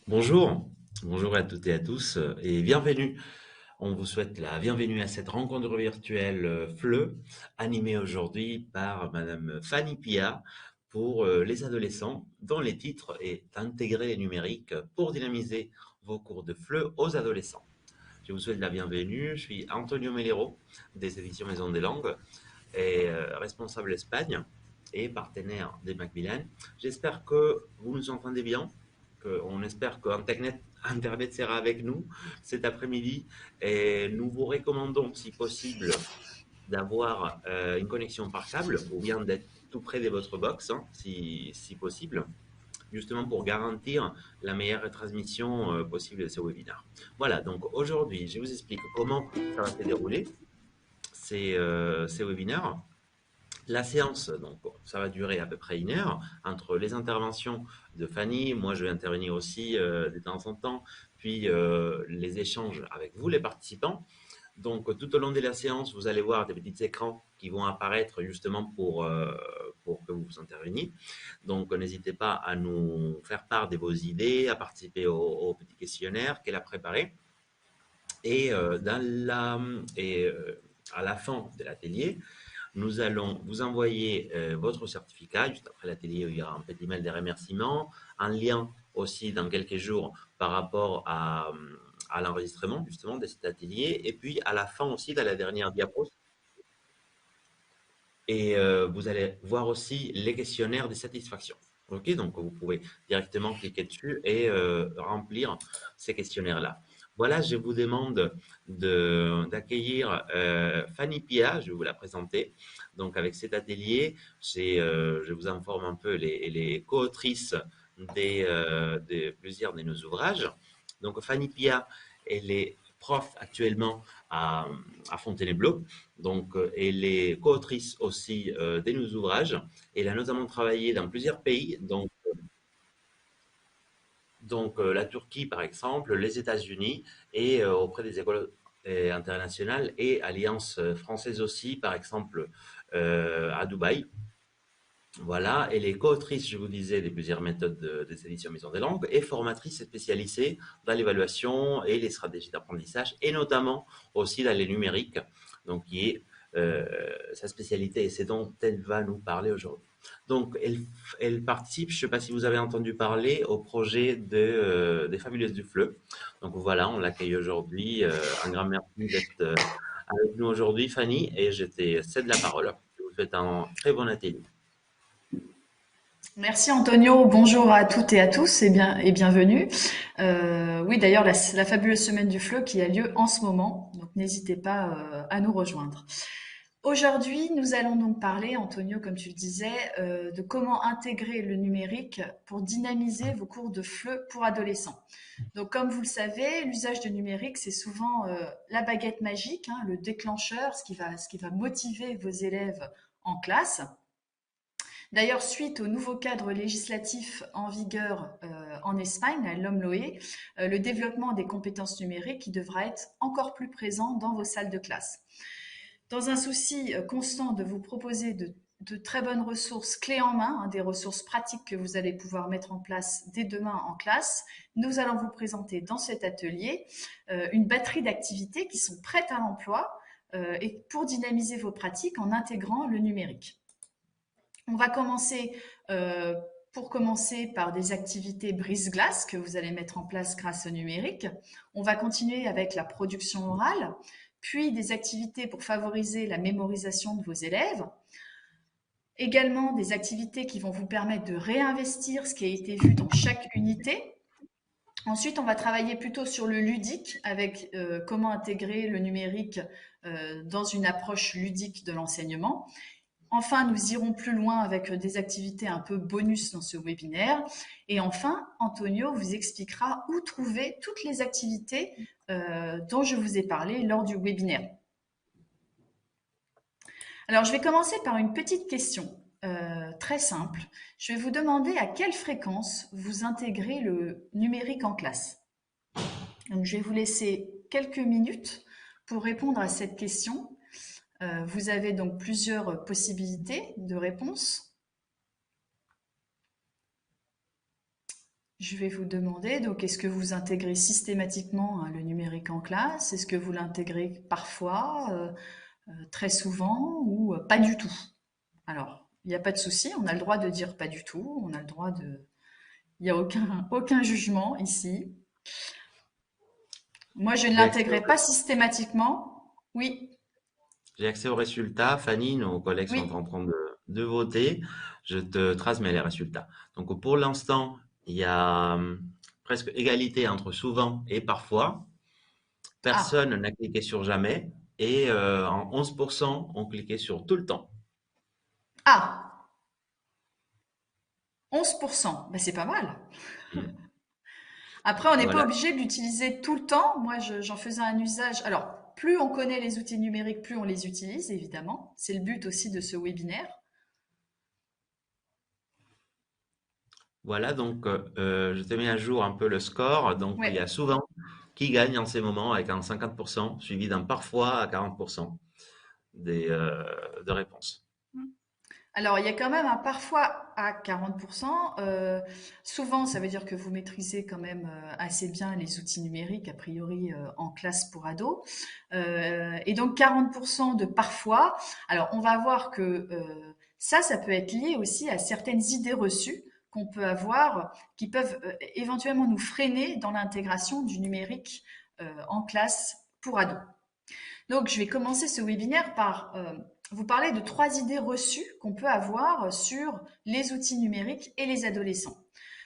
Bonjour, bonjour à toutes et à tous et bienvenue. On vous souhaite la bienvenue à cette rencontre virtuelle FLE, animée aujourd'hui par Madame Fanny Pia pour les adolescents, dont les titres est Intégrer les numériques pour dynamiser vos cours de FLE aux adolescents. Je vous souhaite la bienvenue. Je suis Antonio Melero des éditions Maison des Langues et responsable Espagne et partenaire des Macmillan. J'espère que vous nous entendez bien. On espère que Internet sera avec nous cet après-midi et nous vous recommandons, si possible, d'avoir une connexion par câble ou bien d'être tout près de votre box, hein, si possible, justement pour garantir la meilleure transmission possible de ce webinaire. Voilà, donc aujourd'hui, je vous explique comment ça va se dérouler, ces webinaires. La séance, donc, ça va durer à peu près une heure entre les interventions de Fanny. Moi, je vais intervenir aussi de temps en temps, puis les échanges avec vous, les participants. Donc, tout au long de la séance, vous allez voir des petits écrans qui vont apparaître justement pour que vous interveniez. Donc, n'hésitez pas à nous faire part de vos idées, à participer au petit questionnaire qu'elle a préparé. Et, à la fin de l'atelier, nous allons vous envoyer votre certificat. Juste après l'atelier, il y aura un petit mail de remerciements, un lien aussi dans quelques jours par rapport à l'enregistrement justement de cet atelier. Et puis à la fin aussi, dans la dernière diapo, et vous allez voir aussi les questionnaires de satisfaction. Ok, donc vous pouvez directement cliquer dessus et remplir ces questionnaires-là. Voilà, je vous demande d'accueillir Fanny Pia, je vais vous la présenter. Donc avec cet atelier, je vous informe un peu les co-autrices de plusieurs de nos ouvrages. Donc Fanny Pia, elle est prof actuellement à Fontainebleau. Donc, elle est co-autrice aussi de nos ouvrages. Elle a notamment travaillé dans plusieurs pays, donc la Turquie par exemple, les États-Unis et auprès des écoles internationales et alliances françaises aussi, par exemple à Dubaï. Voilà, elle est co-autrice, je vous disais, de plusieurs méthodes des éditions Maison des Langues et formatrice spécialisée dans l'évaluation et les stratégies d'apprentissage et notamment aussi dans les numériques, donc qui est sa spécialité et c'est dont elle va nous parler aujourd'hui. Donc, elle participe, je ne sais pas si vous avez entendu parler, au projet des Fabuleuses du FLE. Donc voilà, on l'accueille aujourd'hui. Un grand merci d'être avec nous aujourd'hui, Fanny, et je te cède la parole. Je vous souhaite un très bon atelier. Merci Antonio, bonjour à toutes et à tous et bienvenue. Oui, d'ailleurs, la fabuleuse semaine du FLE qui a lieu en ce moment, donc n'hésitez pas à nous rejoindre. Aujourd'hui, nous allons donc parler, Antonio, comme tu le disais, de comment intégrer le numérique pour dynamiser vos cours de FLE pour adolescents. Donc, comme vous le savez, l'usage du numérique, c'est souvent la baguette magique, hein, le déclencheur, ce qui va motiver vos élèves en classe. D'ailleurs, suite au nouveau cadre législatif en vigueur en Espagne, la LOMLOE, le développement des compétences numériques qui devra être encore plus présent dans vos salles de classe. Dans un souci constant de vous proposer de très bonnes ressources clés en main, hein, des ressources pratiques que vous allez pouvoir mettre en place dès demain en classe, nous allons vous présenter dans cet atelier une batterie d'activités qui sont prêtes à l'emploi et pour dynamiser vos pratiques en intégrant le numérique. On va commencer pour commencer par des activités brise-glace que vous allez mettre en place grâce au numérique. On va continuer avec la production orale, puis des activités pour favoriser la mémorisation de vos élèves. Également des activités qui vont vous permettre de réinvestir ce qui a été vu dans chaque unité. Ensuite, on va travailler plutôt sur le ludique avec comment intégrer le numérique dans une approche ludique de l'enseignement. Enfin, nous irons plus loin avec des activités un peu bonus dans ce webinaire. Et enfin, Antonio vous expliquera où trouver toutes les activités dont je vous ai parlé lors du webinaire. Alors, je vais commencer par une petite question très simple. Je vais vous demander à quelle fréquence vous intégrez le numérique en classe. Donc, je vais vous laisser quelques minutes pour répondre à cette question. Vous avez donc plusieurs possibilités de réponse. je vais vous demander, donc, est-ce que vous intégrez systématiquement, hein, le numérique en classe? Est-ce que vous l'intégrez parfois, très souvent ou pas du tout? Alors, il n'y a pas de souci, on a le droit de dire pas du tout, on a le droit de... Il n'y a aucun jugement ici. Moi, je ne J'ai accès l'intégrais pas systématiquement. Oui, j'ai accès aux résultats. Fanny, nos collègues sont oui. en train de voter. Je te transmets les résultats. Donc, pour l'instant, il y a presque égalité entre souvent et parfois. Ah, Personne n'a cliqué sur jamais et en 11% ont cliqué sur tout le temps. ah, 11%. Ben, c'est pas mal. Mm. Après, on n'est pas Voilà. obligé de l'utiliser tout le temps. Moi, j'en faisais un usage. Alors, plus on connaît les outils numériques, plus on les utilise, évidemment. C'est le but aussi de ce webinaire. Voilà, donc je te mets à jour un peu le score. Donc il y a Ouais. souvent qui gagne en ces moments avec un 50%, suivi d'un parfois à 40% de réponses. Alors, il y a quand même un parfois à 40%. Souvent, ça veut dire que vous maîtrisez quand même assez bien les outils numériques, a priori en classe pour ados. Et donc 40% de parfois. Alors, on va voir que ça peut être lié aussi à certaines idées reçues qu'on peut avoir, qui peuvent éventuellement nous freiner dans l'intégration du numérique en classe pour ados. Donc, je vais commencer ce webinaire par vous parler de 3 idées reçues qu'on peut avoir sur les outils numériques et les adolescents.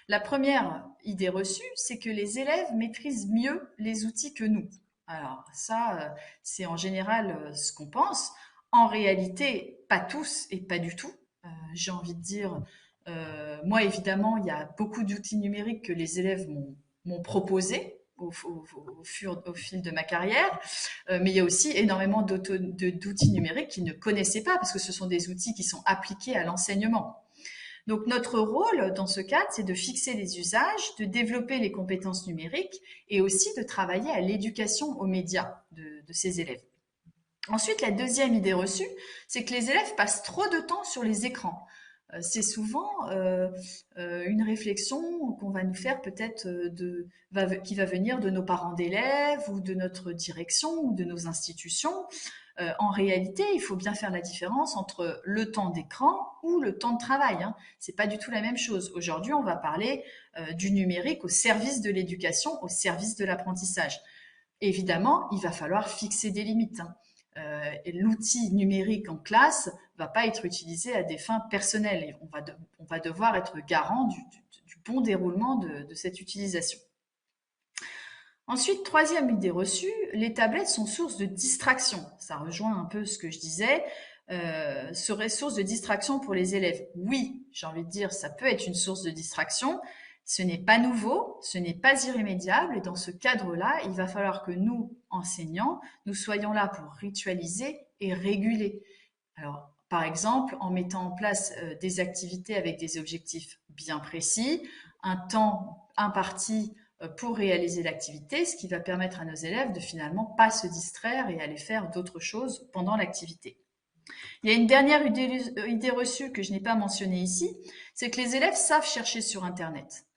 La première idée reçue, c'est que les élèves maîtrisent mieux les outils que nous. Alors ça, c'est en général ce qu'on pense. En réalité, pas tous et pas du tout. J'ai envie de dire, moi évidemment, il y a beaucoup d'outils numériques que les élèves m'ont proposés au fil de ma carrière. Mais il y a aussi énormément d'outils numériques qu'ils ne connaissaient pas parce que ce sont des outils qui sont appliqués à l'enseignement. Donc notre rôle dans ce cadre, c'est de fixer les usages, de développer les compétences numériques et aussi de travailler à l'éducation aux médias de ces élèves. Ensuite, la deuxième idée reçue, c'est que les élèves passent trop de temps sur les écrans. C'est souvent une réflexion qu'on va nous faire peut-être qui va venir de nos parents d'élèves ou de notre direction ou de nos institutions. En réalité, il faut bien faire la différence entre le temps d'écran ou le temps de travail, hein. C'est pas du tout la même chose. Aujourd'hui, on va parler du numérique au service de l'éducation, au service de l'apprentissage. Évidemment, il va falloir fixer des limites, hein. L'outil numérique en classe va pas être utilisé à des fins personnelles et on va devoir être garant du bon déroulement de cette utilisation. Ensuite, troisième idée reçue, les tablettes sont source de distraction. Ça rejoint un peu ce que je disais. Serait source de distraction pour les élèves. Oui, j'ai envie de dire, ça peut être une source de distraction. Ce n'est pas nouveau, ce n'est pas irrémédiable. Et dans ce cadre-là, il va falloir que nous, enseignants, nous soyons là pour ritualiser et réguler. Alors, par exemple, en mettant en place des activités avec des objectifs bien précis, un temps imparti pour réaliser l'activité, ce qui va permettre à nos élèves de finalement pas se distraire et aller faire d'autres choses pendant l'activité. Il y a une dernière idée reçue que je n'ai pas mentionnée ici, c'est que les élèves savent chercher sur Internet.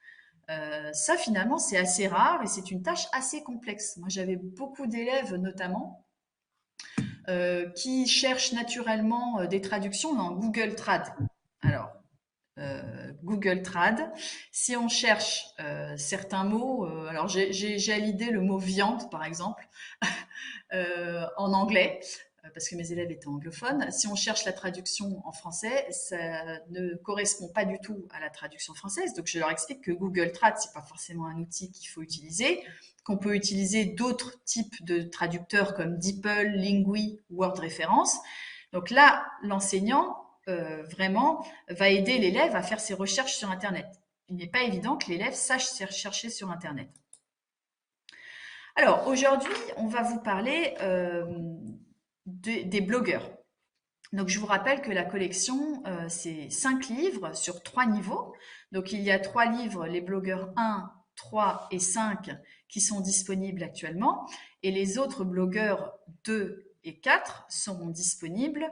Ça, finalement, c'est assez rare et c'est une tâche assez complexe. Moi, j'avais beaucoup d'élèves, notamment, qui cherchent naturellement des traductions dans Google Trad. Alors, Google Trad. Si on cherche certains mots, alors j'ai à l'idée le mot viande par exemple en anglais parce que mes élèves étaient anglophones. Si on cherche la traduction en français, ça ne correspond pas du tout à la traduction française. Donc je leur explique que Google Trad c'est pas forcément un outil qu'il faut utiliser, qu'on peut utiliser d'autres types de traducteurs comme DeepL, Lingui, Word Référence. Donc là, l'enseignant vraiment va aider l'élève à faire ses recherches sur Internet. Il n'est pas évident que l'élève sache chercher sur Internet. Alors aujourd'hui, on va vous parler des blogueurs. Donc je vous rappelle que la collection, c'est 5 livres sur 3 niveaux. Donc il y a 3 livres, les blogueurs 1, 3 et 5 qui sont disponibles actuellement. Et les autres blogueurs 2 et 4 seront disponibles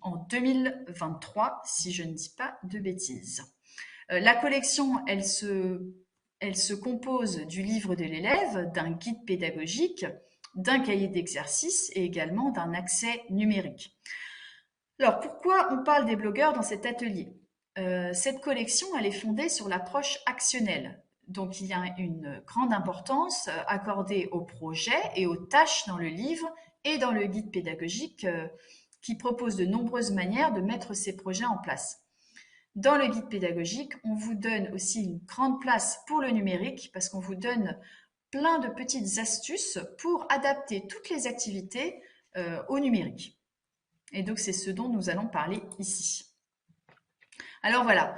en 2023, si je ne dis pas de bêtises. La collection, elle se compose du livre de l'élève, d'un guide pédagogique, d'un cahier d'exercice et également d'un accès numérique. Alors, pourquoi on parle des blogueurs dans cet atelier? Cette collection, elle est fondée sur l'approche actionnelle. Donc, il y a une grande importance accordée aux projets et aux tâches dans le livre et dans le guide pédagogique qui propose de nombreuses manières de mettre ces projets en place. Dans le guide pédagogique, on vous donne aussi une grande place pour le numérique parce qu'on vous donne plein de petites astuces pour adapter toutes les activités au numérique. Et donc, c'est ce dont nous allons parler ici. Alors voilà,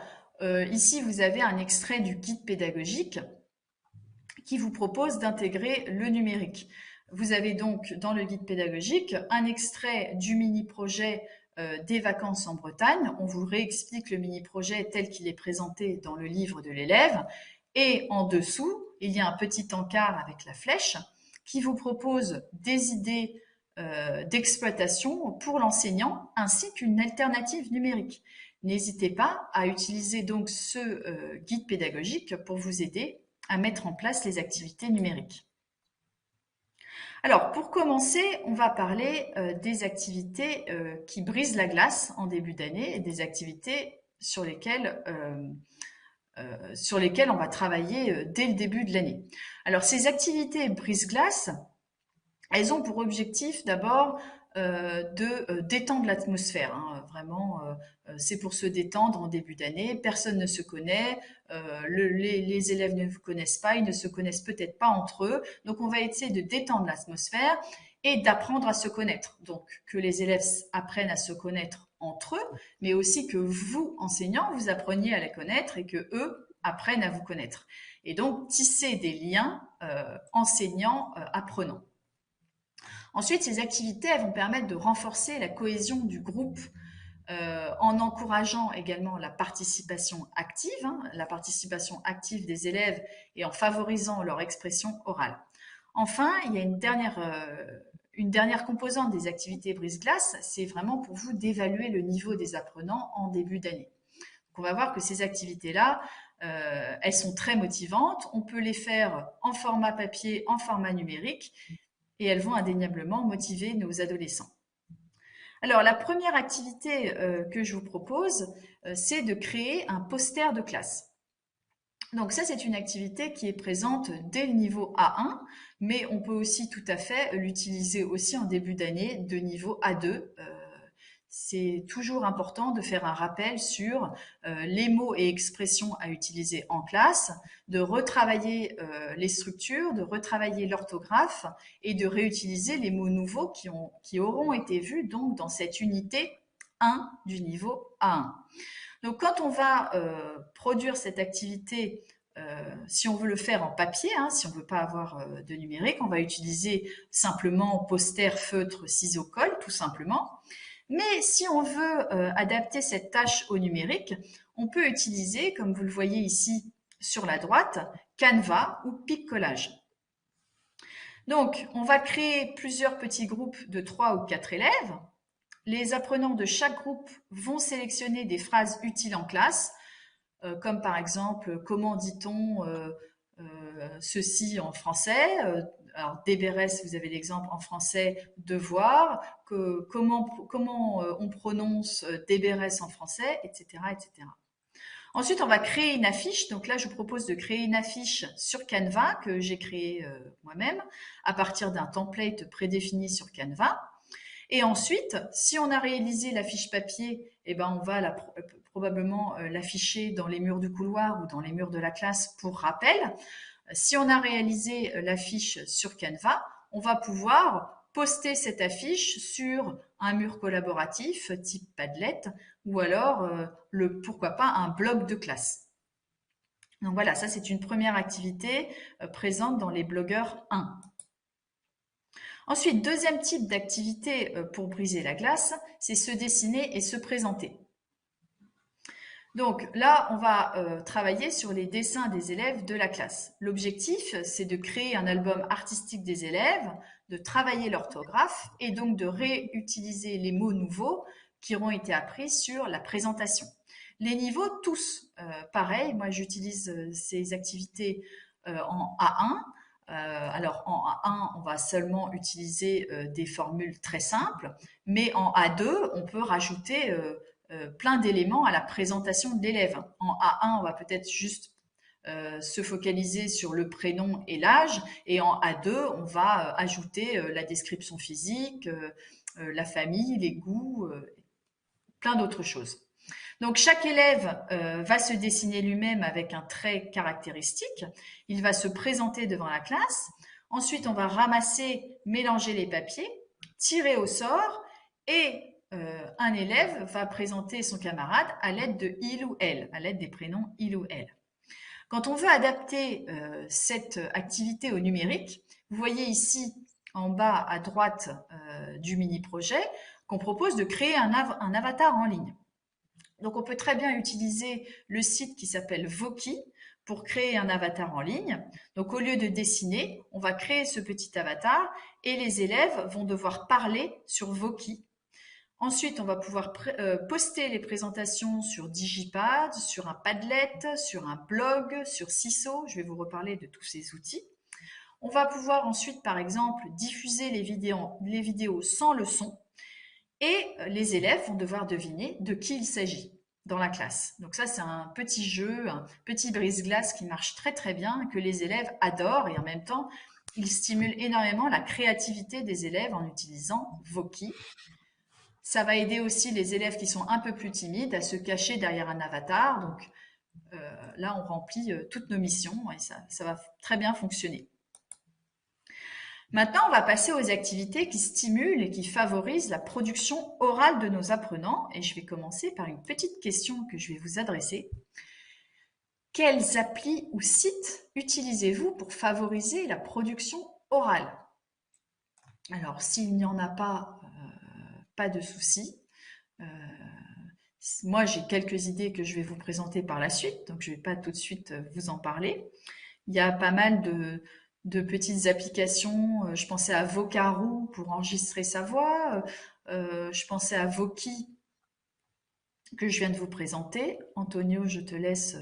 ici, vous avez un extrait du guide pédagogique qui vous propose d'intégrer le numérique. Vous avez donc dans le guide pédagogique un extrait du mini-projet des vacances en Bretagne. On vous réexplique le mini-projet tel qu'il est présenté dans le livre de l'élève. Et en dessous, il y a un petit encart avec la flèche qui vous propose des idées d'exploitation pour l'enseignant ainsi qu'une alternative numérique. N'hésitez pas à utiliser donc ce guide pédagogique pour vous aider à mettre en place les activités numériques. Alors, pour commencer, on va parler des activités qui brisent la glace en début d'année et des activités sur lesquelles on va travailler dès le début de l'année. Alors, ces activités brise-glace, elles ont pour objectif d'abord de détendre l'atmosphère. Hein. Vraiment, c'est pour se détendre en début d'année. Personne ne se connaît, les élèves ne vous connaissent pas, ils ne se connaissent peut-être pas entre eux. Donc, on va essayer de détendre l'atmosphère et d'apprendre à se connaître. Donc, que les élèves apprennent à se connaître entre eux, mais aussi que vous, enseignants, vous appreniez à les connaître et que eux apprennent à vous connaître. Et donc, tisser des liens enseignants-apprenants. Ensuite, ces activités elles vont permettre de renforcer la cohésion du groupe en encourageant également la participation active, la participation active des élèves et en favorisant leur expression orale. Enfin, il y a une dernière composante des activités brise-glace, c'est vraiment pour vous d'évaluer le niveau des apprenants en début d'année. Donc, on va voir que ces activités-là, elles sont très motivantes. On peut les faire en format papier, en format numérique. Et elles vont indéniablement motiver nos adolescents. Alors, la première activité que je vous propose, c'est de créer un poster de classe. Donc ça, c'est une activité qui est présente dès le niveau A1, mais on peut aussi tout à fait l'utiliser aussi en début d'année de niveau A2. C'est toujours important de faire un rappel sur les mots et expressions à utiliser en classe, de retravailler les structures, de retravailler l'orthographe et de réutiliser les mots nouveaux qui auront été vus donc dans cette unité 1 du niveau A1. Donc quand on va produire cette activité, si on veut le faire en papier, si on ne veut pas avoir de numérique, on va utiliser simplement poster, feutre, ciseaux, colle, tout simplement. Mais si on veut adapter cette tâche au numérique, on peut utiliser, comme vous le voyez ici sur la droite, Canva ou Pic-Collage. Donc, on va créer plusieurs petits groupes de 3 ou 4 élèves. Les apprenants de chaque groupe vont sélectionner des phrases utiles en classe, comme par exemple, comment dit-on ceci en français. Alors, DBRS, vous avez l'exemple en français, devoir, comment on prononce DBRS en français, etc., etc. Ensuite, on va créer une affiche. Donc là, je vous propose de créer une affiche sur Canva que j'ai créée moi-même à partir d'un template prédéfini sur Canva. Et ensuite, si on a réalisé la fiche papier, eh ben, on va probablement l'afficher dans les murs du couloir ou dans les murs de la classe pour rappel. Si on a réalisé la fiche sur Canva, on va pouvoir poster cette affiche sur un mur collaboratif type Padlet ou alors, pourquoi pas, un blog de classe. Donc voilà, ça c'est une première activité présente dans les blogueurs 1. Ensuite, deuxième type d'activité pour briser la glace, c'est se dessiner et se présenter. Donc là, on va travailler sur les dessins des élèves de la classe. L'objectif, c'est de créer un album artistique des élèves, de travailler l'orthographe et donc de réutiliser les mots nouveaux qui auront été appris sur la présentation. Les niveaux, tous, pareil. Moi, j'utilise ces activités en A1. Alors, en A1, on va seulement utiliser des formules très simples, mais en A2, on peut rajouter plein d'éléments à la présentation de l'élève. En A1, on va peut-être juste se focaliser sur le prénom et l'âge, et en A2, on va ajouter la description physique, la famille, les goûts, plein d'autres choses. Donc chaque élève va se dessiner lui-même avec un trait caractéristique. Il va se présenter devant la classe. Ensuite, on va ramasser, mélanger les papiers, tirer au sort et un élève va présenter son camarade à l'aide de il ou elle, à l'aide des prénoms il ou elle. Quand on veut adapter cette activité au numérique, vous voyez ici en bas à droite du mini-projet qu'on propose de créer un avatar en ligne. Donc, on peut très bien utiliser le site qui s'appelle Voki pour créer un avatar en ligne. Donc, au lieu de dessiner, on va créer ce petit avatar et les élèves vont devoir parler sur Voki. Ensuite, on va pouvoir poster les présentations sur Digipad, sur un Padlet, sur un blog, sur Siso. Je vais vous reparler de tous ces outils. On va pouvoir ensuite, par exemple, diffuser les vidéos sans le son et les élèves vont devoir deviner de qui il s'agit dans la classe. Donc ça, c'est un petit jeu, un petit brise-glace qui marche très très bien, que les élèves adorent et en même temps, il stimule énormément la créativité des élèves en utilisant Voki. Ça va aider aussi les élèves qui sont un peu plus timides à se cacher derrière un avatar. Donc là, on remplit toutes nos missions et ça va très bien fonctionner. Maintenant, on va passer aux activités qui stimulent et qui favorisent la production orale de nos apprenants. Et je vais commencer par une petite question que je vais vous adresser. Quels applis ou sites utilisez-vous pour favoriser la production orale? Alors, s'il n'y en a pas, pas de souci. Moi, j'ai quelques idées que je vais vous présenter par la suite, donc je ne vais pas tout de suite vous en parler. Il y a pas mal de petites applications. Je pensais à Vocaroo pour enregistrer sa voix. Je pensais à Voki que je viens de vous présenter. Antonio, je te laisse.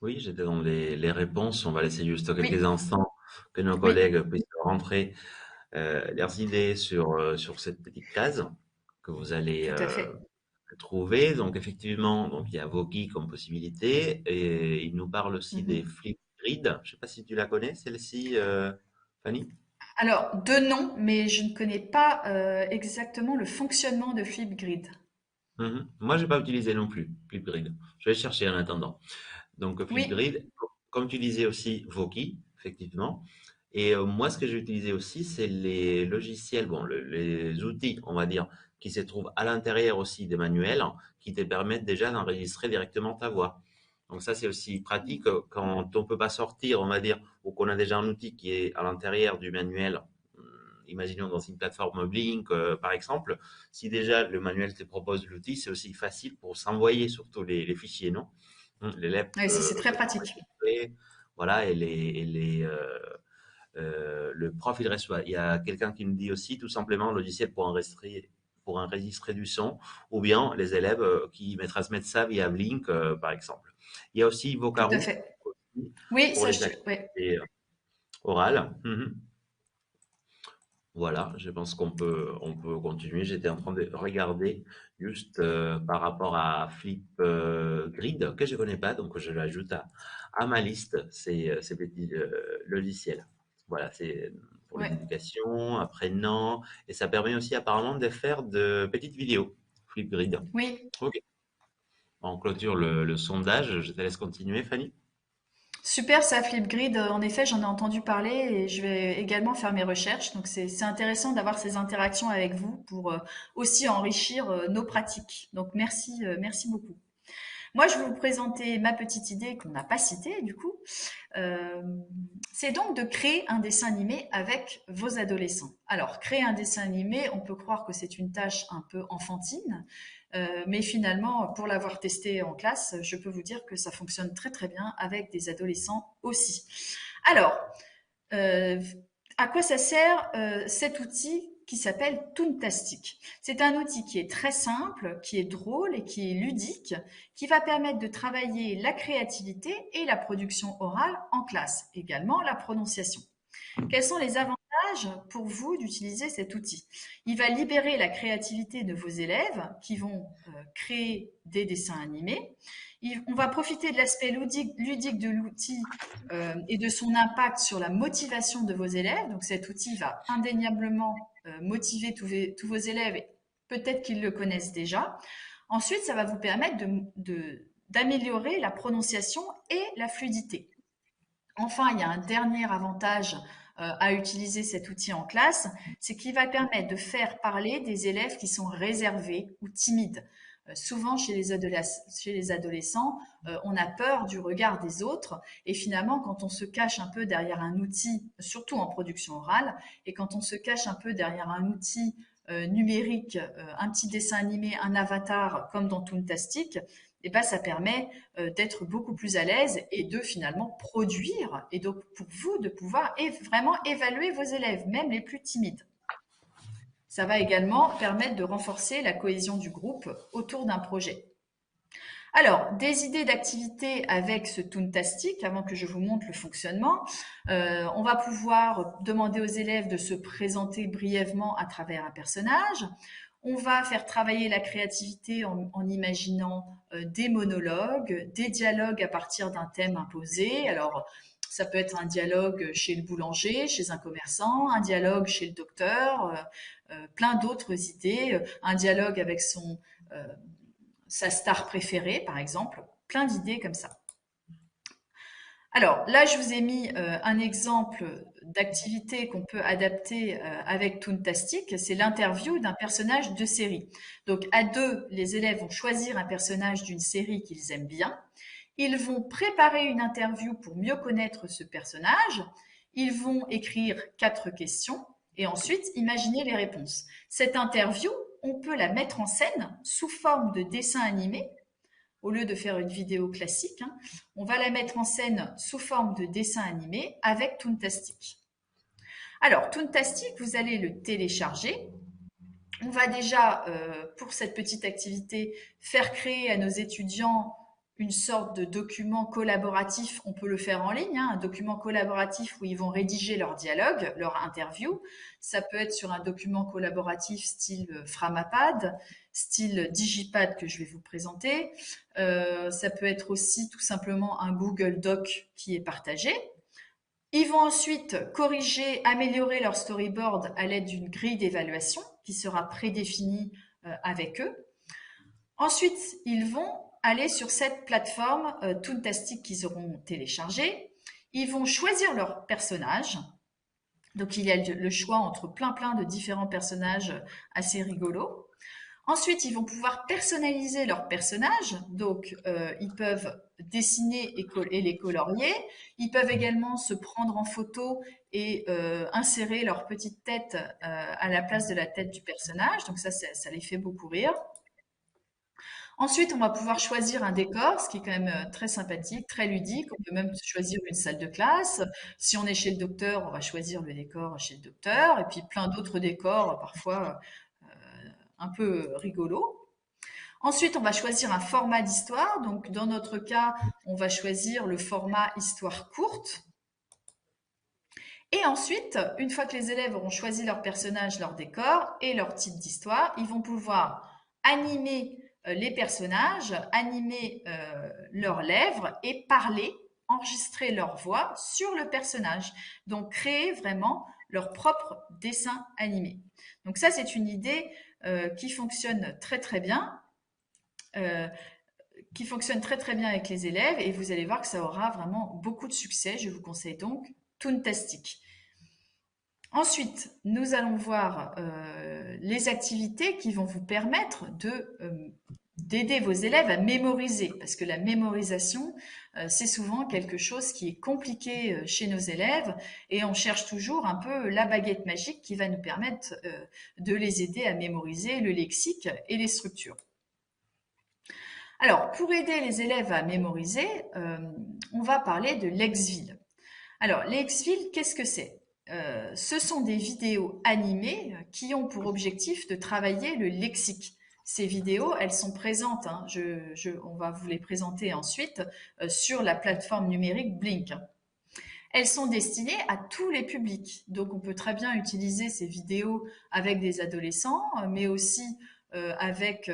Oui, j'étais dans les réponses. On va laisser juste quelques Oui, instants que nos oui, collègues puissent rentrer leurs idées sur cette petite case que vous allez tout à fait. trouver. Donc, effectivement, donc, il y a Voki comme possibilité et il nous parle aussi des Mhm. Flipgrid. Je ne sais pas si tu la connais, celle-ci, Fanny? Alors, deux noms, mais je ne connais pas exactement le fonctionnement de Flipgrid. Mhm. Moi, j'ai pas utilisé non plus Flipgrid. Je vais chercher en attendant. Donc, Oui, Flipgrid, comme tu disais aussi, Voki, effectivement. Et moi, ce que j'ai utilisé aussi, c'est les logiciels, bon, les outils, on va dire, qui se trouvent à l'intérieur aussi des manuels, qui te permettent déjà d'enregistrer directement ta voix. Donc ça, c'est aussi pratique quand on peut pas sortir, on va dire, ou qu'on a déjà un outil qui est à l'intérieur du manuel. Imaginons dans une plateforme Blink, par exemple, si déjà le manuel te propose l'outil, c'est aussi facile pour s'envoyer surtout les fichiers, non? L'élève oui, ça peut c'est très pratique. enregistrer, voilà, le prof, il reçoit. Il y a quelqu'un qui me dit aussi, tout simplement, logiciel pour enregistrer du son, ou bien les élèves qui me transmettent ça via Blink, par exemple. Il y a aussi Tout à Vocaroo fait. aussi, Oui, pour les ouais. activités orales. Voilà, je pense on peut continuer. J'étais en train de regarder juste par rapport à Flip Grid, que je connais pas, donc je l'ajoute à ma liste, ces petits logiciels. Voilà, c'est pour Ouais. l'éducation, apprenant, et ça permet aussi apparemment de faire de petites vidéos, Flipgrid. Oui, Ok, on clôture le sondage, je te laisse continuer, Fanny. super ça, Flipgrid. En effet, j'en ai entendu parler et je vais également faire mes recherches. Donc c'est intéressant d'avoir ces interactions avec vous pour aussi enrichir nos pratiques. Donc merci, merci beaucoup. Moi, je vais vous présenter ma petite idée qu'on n'a pas citée du coup. Euh, c'est donc de créer un dessin animé avec vos adolescents. Alors, créer un dessin animé, on peut croire que c'est une tâche un peu enfantine, mais finalement, pour l'avoir testé en classe, je peux vous dire que ça fonctionne très très bien avec des adolescents aussi. Alors, euh, à quoi ça sert cet outil qui s'appelle Toontastic. C'est un outil qui est très simple, qui est drôle et qui est ludique, qui va permettre de travailler la créativité et la production orale en classe, également la prononciation. Quels sont les avantages pour vous d'utiliser cet outil? Il va libérer la créativité de vos élèves qui vont créer des dessins animés. On va profiter de l'aspect ludique de l'outil et de son impact sur la motivation de vos élèves. Donc cet outil va indéniablement motiver tous vos élèves, peut-être qu'ils le connaissent déjà. Ensuite, ça va vous permettre d'améliorer la prononciation et la fluidité. Enfin, il y a un dernier avantage à utiliser cet outil en classe, c'est qu'il va permettre de faire parler des élèves qui sont réservés ou timides. Souvent, chez les adolescents, on a peur du regard des autres et finalement, quand on se cache un peu derrière un outil, surtout en production orale, et quand on se cache un peu derrière un outil numérique, un petit dessin animé, un avatar comme dans Toontastic, et ben, ça permet d'être beaucoup plus à l'aise et de finalement produire, et donc pour vous de pouvoir vraiment évaluer vos élèves, même les plus timides. Ça va également permettre de renforcer la cohésion du groupe autour d'un projet. Alors, des idées d'activités avec ce Toontastic, avant que je vous montre le fonctionnement. On va pouvoir demander aux élèves de se présenter brièvement à travers un personnage. On va faire travailler la créativité en imaginant des monologues, des dialogues à partir d'un thème imposé. Alors, ça peut être un dialogue chez le boulanger, chez un commerçant, un dialogue chez le docteur, plein d'autres idées, un dialogue avec sa star préférée, par exemple, plein d'idées comme ça. Alors là, je vous ai mis un exemple d'activité qu'on peut adapter avec Toontastic, c'est l'interview d'un personnage de série. Donc à deux, les élèves vont choisir un personnage d'une série qu'ils aiment bien. Ils vont préparer une interview pour mieux connaître ce personnage. Ils vont écrire 4 questions et ensuite imaginer les réponses. Cette interview, on peut la mettre en scène sous forme de dessin animé. Au lieu de faire une vidéo classique, on va la mettre en scène sous forme de dessin animé avec Toontastic. Alors, Toontastic, vous allez le télécharger. On va déjà, pour cette petite activité, faire créer à nos étudiants une sorte de document collaboratif. On peut le faire en ligne, un document collaboratif où ils vont rédiger leur dialogue, leur interview. Ça peut être sur un document collaboratif style Framapad, style Digipad que je vais vous présenter. Ça peut être aussi tout simplement un Google Doc qui est partagé. Ils vont ensuite corriger, améliorer leur storyboard à l'aide d'une grille d'évaluation qui sera prédéfinie avec eux. Ensuite, ils vont aller sur cette plateforme Toontastic qu'ils auront téléchargée. Ils vont choisir leur personnage. Donc, il y a le choix entre plein de différents personnages assez rigolos. Ensuite, ils vont pouvoir personnaliser leur personnage. Donc, ils peuvent dessiner et les colorier. Ils peuvent également se prendre en photo et insérer leur petite tête à la place de la tête du personnage. Donc ça les fait beaucoup rire. Ensuite, on va pouvoir choisir un décor, ce qui est quand même très sympathique, très ludique. On peut même choisir une salle de classe. Si on est chez le docteur, on va choisir le décor chez le docteur. Et puis plein d'autres décors, parfois un peu rigolo. Ensuite, on va choisir un format d'histoire. Donc, dans notre cas, on va choisir le format histoire courte. Et ensuite, une fois que les élèves auront choisi leur personnage, leur décor et leur titre d'histoire, ils vont pouvoir animer les personnages, animer leurs lèvres et parler, enregistrer leur voix sur le personnage. Donc, créer vraiment leur propre dessin animé. Donc ça, c'est une idée qui fonctionne très bien, avec les élèves, et vous allez voir que ça aura vraiment beaucoup de succès. Je vous conseille donc Toontastic. Ensuite, nous allons voir les activités qui vont vous permettre d'aider vos élèves à mémoriser, parce que la mémorisation, c'est souvent quelque chose qui est compliqué chez nos élèves, et on cherche toujours un peu la baguette magique qui va nous permettre de les aider à mémoriser le lexique et les structures. Alors, pour aider les élèves à mémoriser, on va parler de Lexville. Alors, Lexville, qu'est-ce que c'est? ce sont des vidéos animées qui ont pour objectif de travailler le lexique. Ces vidéos, elles sont présentes, hein, on va vous les présenter ensuite, sur la plateforme numérique Blink. Elles sont destinées à tous les publics. Donc, on peut très bien utiliser ces vidéos avec des adolescents, mais aussi avec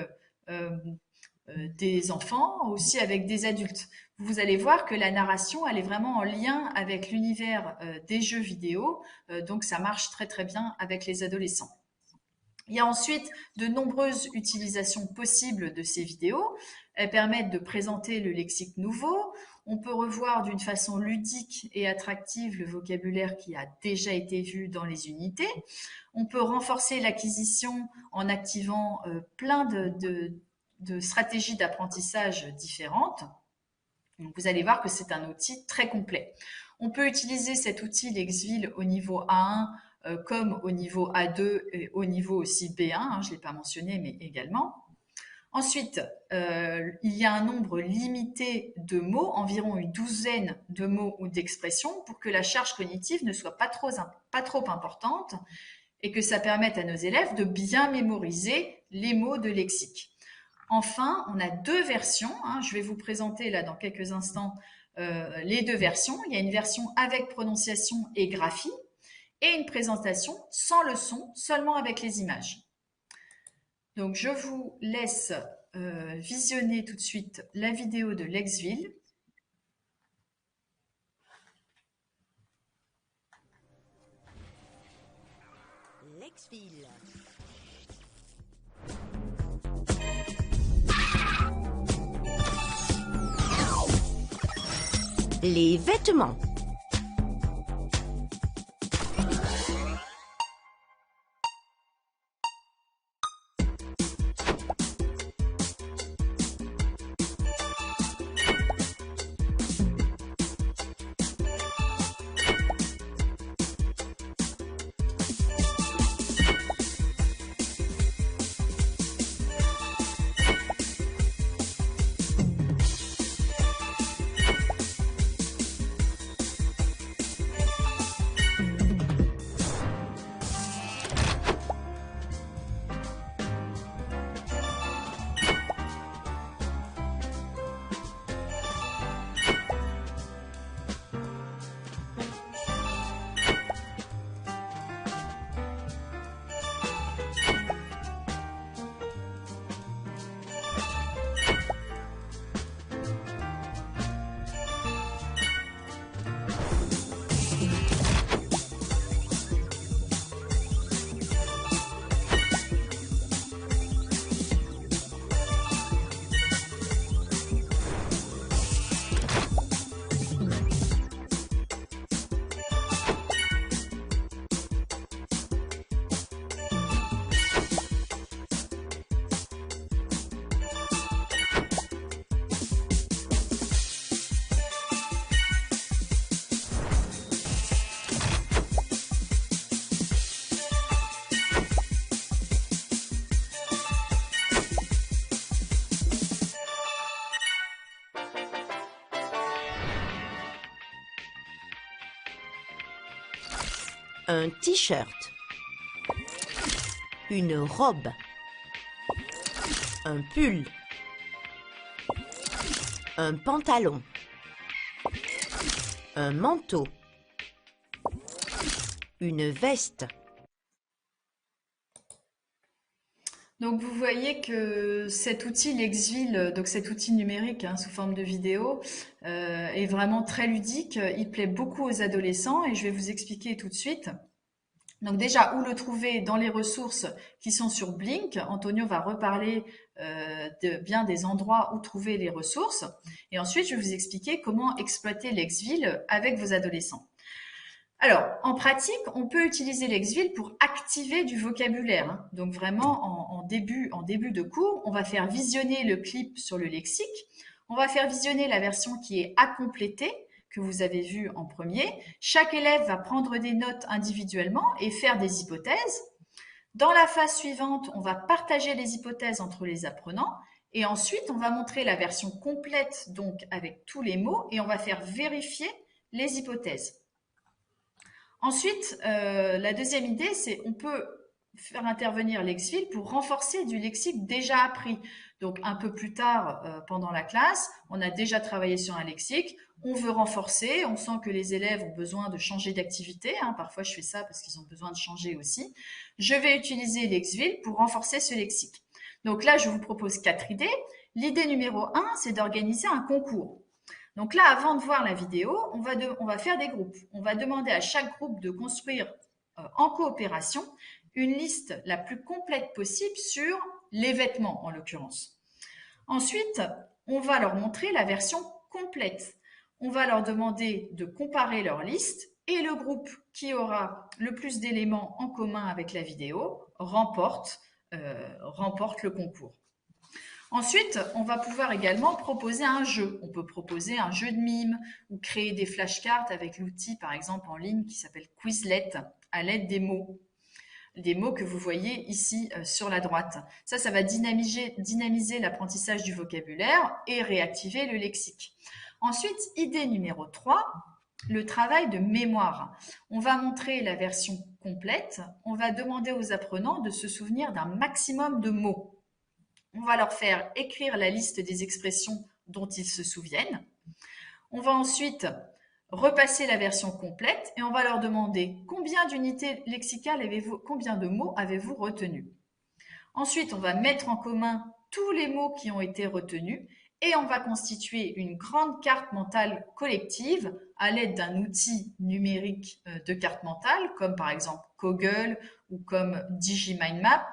des enfants, aussi avec des adultes. Vous allez voir que la narration, elle est vraiment en lien avec l'univers des jeux vidéo. Donc, ça marche très, très bien avec les adolescents. Il y a ensuite de nombreuses utilisations possibles de ces vidéos. Elles permettent de présenter le lexique nouveau. On peut revoir d'une façon ludique et attractive le vocabulaire qui a déjà été vu dans les unités. On peut renforcer l'acquisition en activant plein de stratégies d'apprentissage différentes. Donc, vous allez voir que c'est un outil très complet. On peut utiliser cet outil Lexville au niveau A1 comme au niveau A2 et au niveau aussi B1, hein, je ne l'ai pas mentionné, mais également. Ensuite, il y a un nombre limité de mots, environ une douzaine de mots ou d'expressions, pour que la charge cognitive ne soit pas trop importante et que ça permette à nos élèves de bien mémoriser les mots de lexique. Enfin, on a deux versions. Hein, je vais vous présenter là dans quelques instants les deux versions. Il y a une version avec prononciation et graphie et une présentation sans le son, seulement avec les images. Donc, je vous laisse visionner tout de suite la vidéo de Lexville. Lexville. Les vêtements. Un t-shirt, une robe, un pull, un pantalon, un manteau, une veste. Donc vous voyez que cet outil Lexville, donc cet outil numérique hein, sous forme de vidéo, est vraiment très ludique. Il plaît beaucoup aux adolescents et je vais vous expliquer tout de suite. Donc déjà, où le trouver dans les ressources qui sont sur Blink. Antonio va reparler bien des endroits où trouver les ressources. Et ensuite, je vais vous expliquer comment exploiter Lexville avec vos adolescents. Alors, en pratique, on peut utiliser Lexville pour activer du vocabulaire. Hein. Donc vraiment, en début de cours, on va faire visionner le clip sur le lexique. On va faire visionner la version qui est à compléter, que vous avez vue en premier. Chaque élève va prendre des notes individuellement et faire des hypothèses. Dans la phase suivante, on va partager les hypothèses entre les apprenants. Et ensuite, on va montrer la version complète, donc avec tous les mots, et on va faire vérifier les hypothèses. Ensuite, la deuxième idée, c'est on peut faire intervenir Lexville pour renforcer du lexique déjà appris. Donc, un peu plus tard, pendant la classe, on a déjà travaillé sur un lexique, on veut renforcer, on sent que les élèves ont besoin de changer d'activité, hein, parfois je fais ça parce qu'ils ont besoin de changer aussi. Je vais utiliser Lexville pour renforcer ce lexique. Donc là, je vous propose 4 idées. L'idée numéro 1, c'est d'organiser un concours. Donc là, avant de voir la vidéo, on va faire des groupes. On va demander à chaque groupe de construire en coopération une liste la plus complète possible sur les vêtements, en l'occurrence. Ensuite, on va leur montrer la version complète. On va leur demander de comparer leur liste et le groupe qui aura le plus d'éléments en commun avec la vidéo remporte le concours. Ensuite, on va pouvoir également proposer un jeu. On peut proposer un jeu de mime ou créer des flashcards avec l'outil, par exemple, en ligne qui s'appelle Quizlet, à l'aide des mots que vous voyez ici sur la droite. Ça va dynamiser l'apprentissage du vocabulaire et réactiver le lexique. Ensuite, idée numéro 3, le travail de mémoire. On va montrer la version complète. On va demander aux apprenants de se souvenir d'un maximum de mots. On va leur faire écrire la liste des expressions dont ils se souviennent. On va ensuite repasser la version complète et on va leur demander combien d'unités lexicales combien de mots avez-vous retenu. Ensuite, on va mettre en commun tous les mots qui ont été retenus et on va constituer une grande carte mentale collective à l'aide d'un outil numérique de carte mentale, comme par exemple Koggle ou comme DigiMindMap.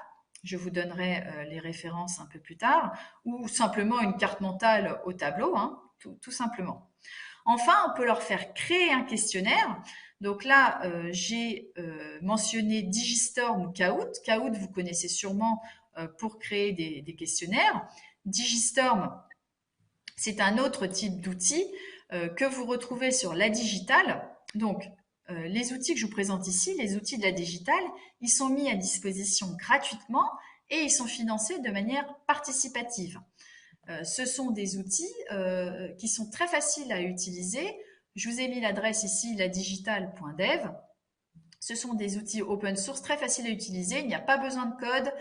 Je vous donnerai les références un peu plus tard, ou simplement une carte mentale au tableau, hein, tout simplement. Enfin, on peut leur faire créer un questionnaire. Donc là, j'ai mentionné Digistorm ou Kahoot. Kahoot, vous connaissez sûrement pour créer des questionnaires. Digistorm, c'est un autre type d'outil que vous retrouvez sur la digitale. Donc, les outils que je vous présente ici, les outils de la digitale, ils sont mis à disposition gratuitement et ils sont financés de manière participative. Ce sont des outils qui sont très faciles à utiliser. Je vous ai mis l'adresse ici, ladigital.dev. Ce sont des outils open source très faciles à utiliser. Il n'y a pas besoin de code,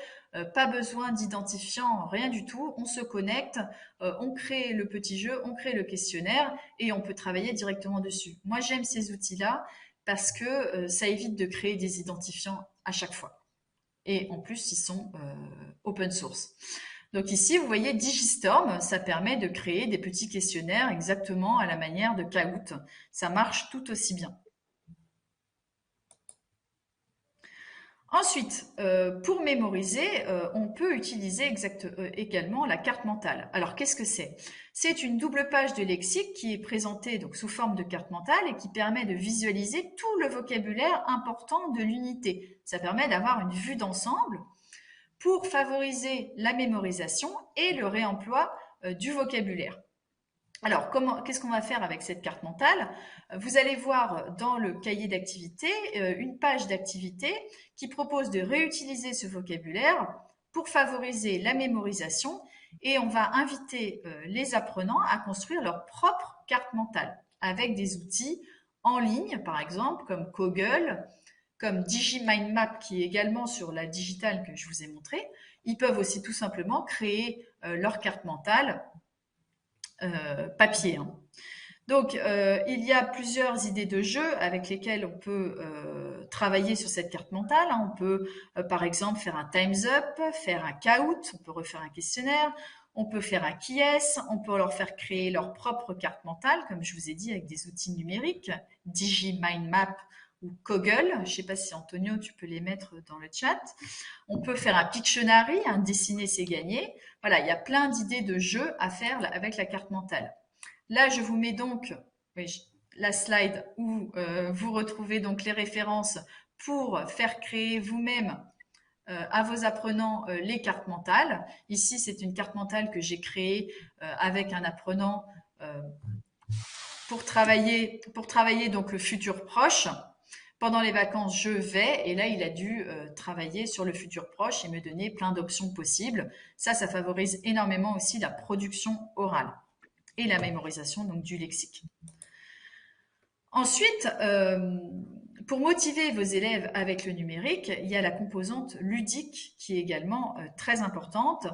pas besoin d'identifiant, rien du tout. On se connecte, on crée le petit jeu, on crée le questionnaire et on peut travailler directement dessus. Moi, j'aime ces outils-là parce que ça évite de créer des identifiants à chaque fois. Et en plus, ils sont open source. Donc ici, vous voyez Digistorm, ça permet de créer des petits questionnaires exactement à la manière de Kahoot. Ça marche tout aussi bien. Ensuite, pour mémoriser, on peut utiliser également la carte mentale. Alors, qu'est-ce que c'est? C'est une double page de lexique qui est présentée donc sous forme de carte mentale et qui permet de visualiser tout le vocabulaire important de l'unité. Ça permet d'avoir une vue d'ensemble pour favoriser la mémorisation et le réemploi du vocabulaire. Alors, qu'est-ce qu'on va faire avec cette carte mentale? Vous allez voir dans le cahier d'activité une page d'activité qui propose de réutiliser ce vocabulaire pour favoriser la mémorisation et on va inviter les apprenants à construire leur propre carte mentale avec des outils en ligne, par exemple, comme Koggle, comme DigiMindMap qui est également sur la digitale que je vous ai montré. Ils peuvent aussi tout simplement créer leur carte mentale papier. Hein. Donc, il y a plusieurs idées de jeux avec lesquelles on peut travailler sur cette carte mentale. Hein. On peut, par exemple, faire un Time's Up, faire un Kahoot, on peut refaire un questionnaire, on peut faire un Qui-est, on peut leur faire créer leur propre carte mentale, comme je vous ai dit, avec des outils numériques, DigiMindMap ou Koggle. Je ne sais pas si Antonio, tu peux les mettre dans le chat. On peut faire un Pictionary, un dessiner c'est gagner. Voilà, il y a plein d'idées de jeux à faire avec la carte mentale. Là, je vous mets donc la slide où vous retrouvez donc les références pour faire créer vous-même à vos apprenants les cartes mentales. Ici, c'est une carte mentale que j'ai créée avec un apprenant pour travailler donc le futur proche. Pendant les vacances, je vais, et là, il a dû travailler sur le futur proche et me donner plein d'options possibles. Ça favorise énormément aussi la production orale et la mémorisation donc du lexique. Ensuite, Pour motiver vos élèves avec le numérique, il y a la composante ludique qui est également très importante.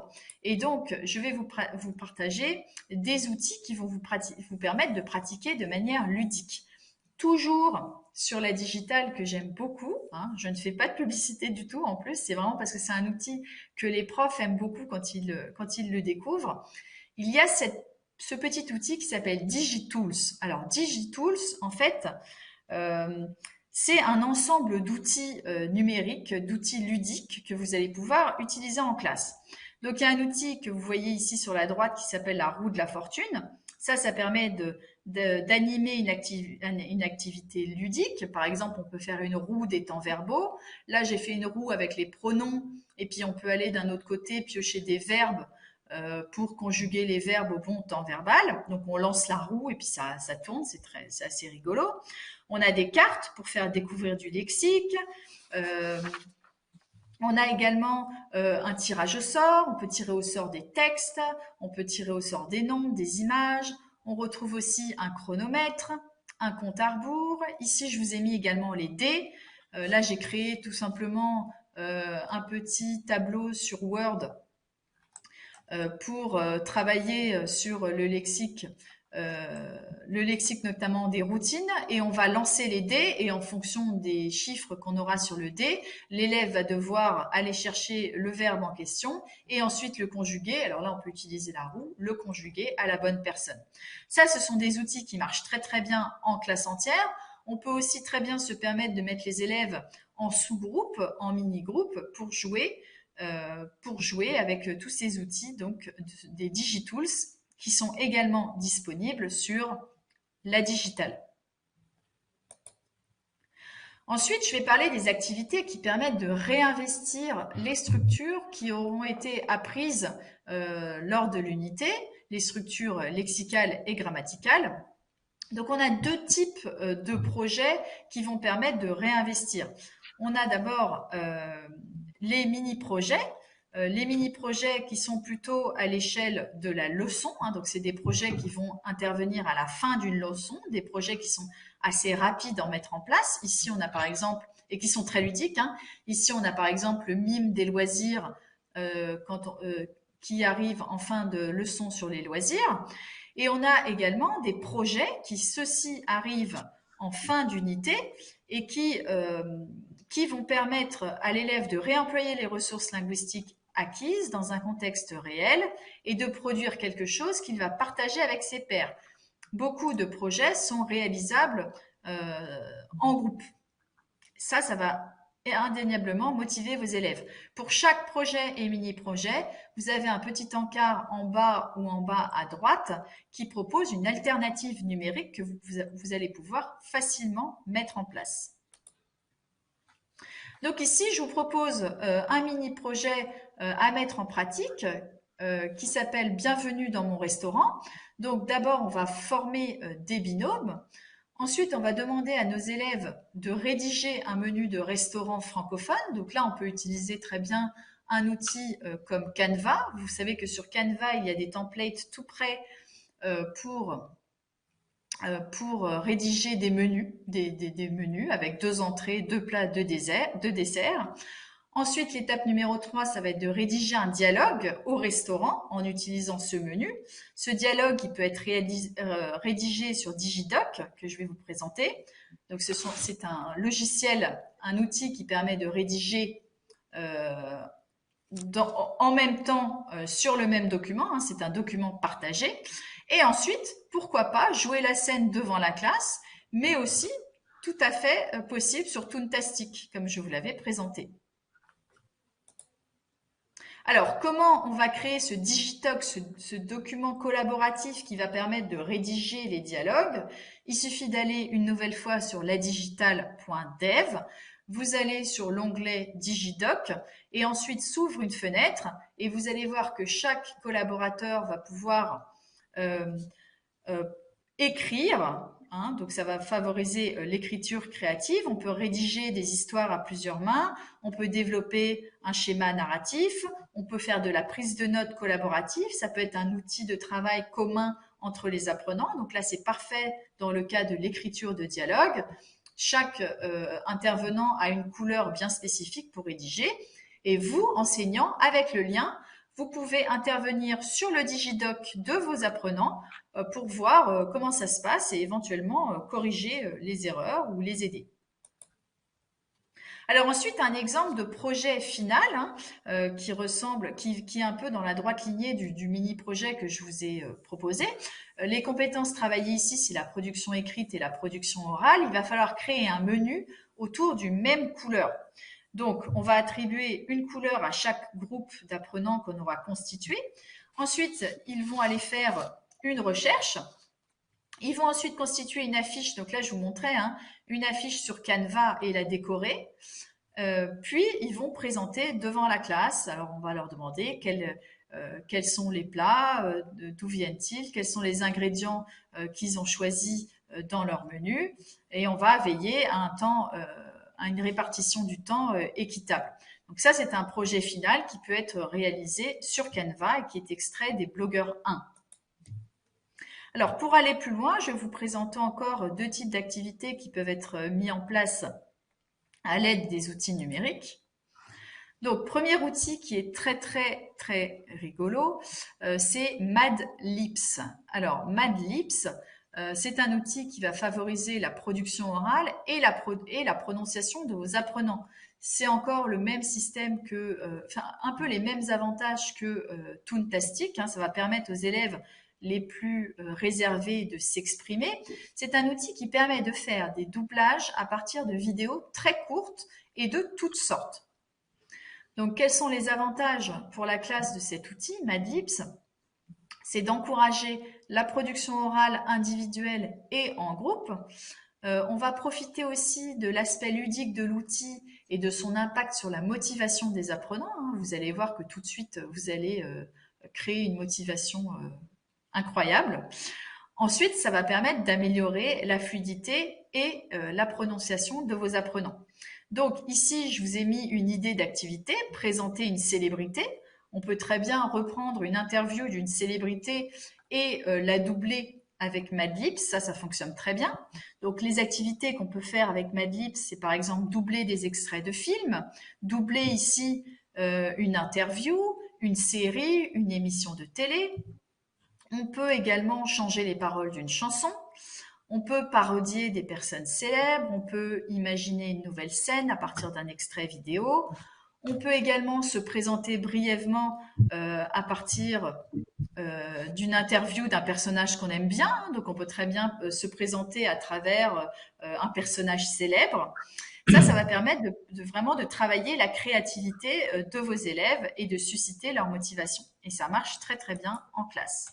Et donc, je vais vous partager des outils qui vont vous permettre de pratiquer de manière ludique. Toujours sur la digitale que j'aime beaucoup, hein, je ne fais pas de publicité du tout en plus, c'est vraiment parce que c'est un outil que les profs aiment beaucoup quand ils le découvrent. Il y a ce petit outil qui s'appelle DigiTools. Alors DigiTools, en fait, c'est un ensemble d'outils numériques, d'outils ludiques que vous allez pouvoir utiliser en classe. Donc, il y a un outil que vous voyez ici sur la droite qui s'appelle la roue de la fortune. Ça permet d'animer une activité ludique. Par exemple, on peut faire une roue des temps verbaux. Là, j'ai fait une roue avec les pronoms et puis on peut aller d'un autre côté piocher des verbes pour conjuguer les verbes au bon temps verbal. Donc, on lance la roue et puis ça tourne, c'est assez rigolo. On a des cartes pour faire découvrir du lexique. On a également un tirage au sort. On peut tirer au sort des textes. On peut tirer au sort des noms, des images. On retrouve aussi un chronomètre, un compte à rebours. Ici, je vous ai mis également les dés. Là, j'ai créé tout simplement un petit tableau sur Word pour travailler sur le lexique notamment des routines, et on va lancer les dés et en fonction des chiffres qu'on aura sur le dé, l'élève va devoir aller chercher le verbe en question et ensuite le conjuguer. Alors là, on peut utiliser la roue, le conjuguer à la bonne personne. Ça, ce sont des outils qui marchent très très bien en classe entière. On peut aussi très bien se permettre de mettre les élèves en sous-groupe, en mini-groupe pour jouer avec tous ces outils, donc des DigiTools, qui sont également disponibles sur la digitale. Ensuite, je vais parler des activités qui permettent de réinvestir les structures qui auront été apprises lors de l'unité, les structures lexicales et grammaticales. Donc, on a deux types de projets qui vont permettre de réinvestir. On a d'abord les mini-projets. Les mini-projets qui sont plutôt à l'échelle de la leçon, hein, donc c'est des projets qui vont intervenir à la fin d'une leçon, des projets qui sont assez rapides à mettre en place. Ici, on a par exemple, et qui sont très ludiques, hein, ici on a par exemple le mime des loisirs qui arrive en fin de leçon sur les loisirs. Et on a également des projets qui, ceux-ci, arrivent en fin d'unité et qui vont permettre à l'élève de réemployer les ressources linguistiques acquises dans un contexte réel et de produire quelque chose qu'il va partager avec ses pairs. Beaucoup de projets sont réalisables en groupe. Ça va indéniablement motiver vos élèves. Pour chaque projet et mini-projet, vous avez un petit encart en bas ou en bas à droite qui propose une alternative numérique que vous allez pouvoir facilement mettre en place. Donc ici, je vous propose un mini-projet à mettre en pratique qui s'appelle « Bienvenue dans mon restaurant ». Donc d'abord, on va former des binômes. Ensuite, on va demander à nos élèves de rédiger un menu de restaurant francophone. Donc là, on peut utiliser très bien un outil comme Canva. Vous savez que sur Canva, il y a des templates tout prêts pour rédiger des menus, des menus avec 2 entrées, 2 plats, 2 desserts. Ensuite, l'étape numéro 3, ça va être de rédiger un dialogue au restaurant en utilisant ce menu. Ce dialogue, il peut être rédigé sur Digidoc, que je vais vous présenter. Donc, c'est un logiciel, un outil qui permet de rédiger en même temps sur le même document. Hein, c'est un document partagé. Et ensuite, pourquoi pas jouer la scène devant la classe, mais aussi tout à fait possible sur Toontastic, comme je vous l'avais présenté. Alors, comment on va créer ce Digidoc, ce document collaboratif qui va permettre de rédiger les dialogues? Il suffit d'aller une nouvelle fois sur ladigital.dev. Vous allez sur l'onglet Digidoc et ensuite s'ouvre une fenêtre et vous allez voir que chaque collaborateur va pouvoir écrire, hein, donc ça va favoriser l'écriture créative. On peut rédiger des histoires à plusieurs mains, on peut développer un schéma narratif, on peut faire de la prise de notes collaborative, ça peut être un outil de travail commun entre les apprenants. Donc là, c'est parfait dans le cas de l'écriture de dialogue. Chaque intervenant a une couleur bien spécifique pour rédiger. Et vous, enseignants, avec le lien, vous pouvez intervenir sur le DigiDoc de vos apprenants pour voir comment ça se passe et éventuellement corriger les erreurs ou les aider. Alors ensuite, un exemple de projet final qui ressemble, qui est un peu dans la droite lignée du mini-projet que je vous ai proposé. Les compétences travaillées ici, c'est la production écrite et la production orale. Il va falloir créer un menu autour d'une même couleur. Donc, on va attribuer une couleur à chaque groupe d'apprenants qu'on aura constitué. Ensuite, ils vont aller faire une recherche. Ils vont ensuite constituer une affiche. Donc là, je vous montrais une affiche sur Canva et la décorer. Puis, ils vont présenter devant la classe. Alors, on va leur demander quels sont les plats, d'où viennent-ils, quels sont les ingrédients qu'ils ont choisis dans leur menu. Et on va veiller à une répartition du temps équitable. Donc ça, c'est un projet final qui peut être réalisé sur Canva et qui est extrait des Blogueurs 1. Alors, pour aller plus loin, je vais vous présenter encore 2 types d'activités qui peuvent être mis en place à l'aide des outils numériques. Donc, premier outil qui est très, très, très rigolo, c'est Madlips. Alors, Madlips, c'est un outil qui va favoriser la production orale et la prononciation de vos apprenants. C'est encore le même système un peu les mêmes avantages que Toontastic. Ça va permettre aux élèves les plus réservés de s'exprimer. C'est un outil qui permet de faire des doublages à partir de vidéos très courtes et de toutes sortes. Donc, quels sont les avantages pour la classe de cet outil, Madlips? C'est d'encourager la production orale individuelle et en groupe. On va profiter aussi de l'aspect ludique de l'outil et de son impact sur la motivation des apprenants. Vous allez voir que tout de suite, vous allez créer une motivation incroyable. Ensuite, ça va permettre d'améliorer la fluidité et la prononciation de vos apprenants. Donc ici, je vous ai mis une idée d'activité, présenter une célébrité. On peut très bien reprendre une interview d'une célébrité et la doubler avec Madlips. Ça fonctionne très bien. Donc les activités qu'on peut faire avec Madlips, c'est par exemple doubler des extraits de films, doubler ici une interview, une série, une émission de télé. On peut également changer les paroles d'une chanson. On peut parodier des personnes célèbres. On peut imaginer une nouvelle scène à partir d'un extrait vidéo. On peut également se présenter brièvement à partir d'une interview d'un personnage qu'on aime bien. Donc, on peut très bien se présenter à travers un personnage célèbre. Ça va permettre vraiment de travailler la créativité de vos élèves et de susciter leur motivation. Et ça marche très, très bien en classe.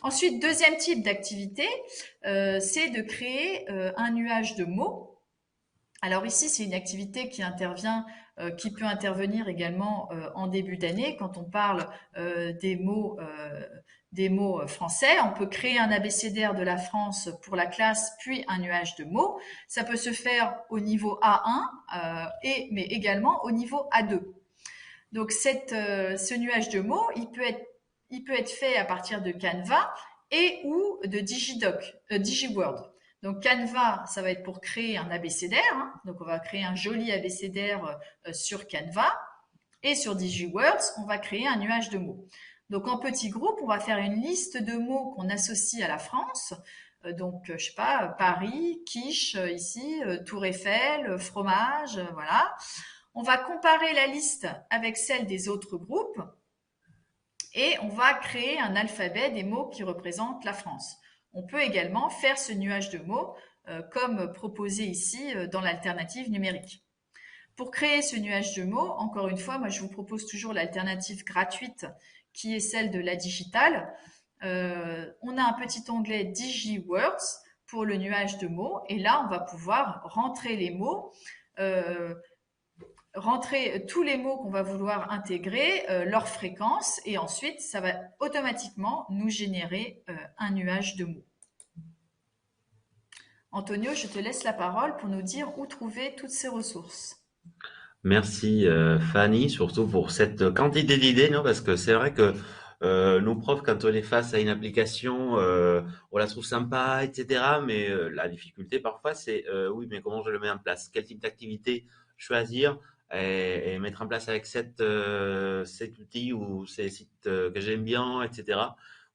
Ensuite, deuxième type d'activité, c'est de créer un nuage de mots. Alors ici, c'est une activité qui peut intervenir également en début d'année quand on parle des mots français. On peut créer un abécédaire de la France pour la classe, puis un nuage de mots. Ça peut se faire au niveau A1, mais également au niveau A2. Donc ce nuage de mots, il peut être fait à partir de Canva et ou de DigiWord. Donc Canva, ça va être pour créer un abécédaire. Donc on va créer un joli abécédaire sur Canva. Et sur DigiWords, on va créer un nuage de mots. Donc en petits groupes, on va faire une liste de mots qu'on associe à la France. Donc je sais pas, Paris, quiche ici, Tour Eiffel, fromage, voilà. On va comparer la liste avec celle des autres groupes. Et on va créer un alphabet des mots qui représentent la France. On peut également faire ce nuage de mots comme proposé ici dans l'alternative numérique. Pour créer ce nuage de mots, encore une fois, moi je vous propose toujours l'alternative gratuite qui est celle de la digitale. On a un petit onglet DigiWords pour le nuage de mots et là on va pouvoir rentrer les mots, rentrer tous les mots qu'on va vouloir intégrer, leur fréquence et ensuite ça va automatiquement nous générer un nuage de mots. Antonio, je te laisse la parole pour nous dire où trouver toutes ces ressources. Merci Fanny, surtout pour cette quantité d'idées, non? Parce que c'est vrai que Nos profs, quand on est face à une application, on la trouve sympa, etc. Mais la difficulté parfois, c'est oui, mais comment je le mets en place? Quel type d'activité choisir et mettre en place avec cet outil ou ces sites que j'aime bien, etc.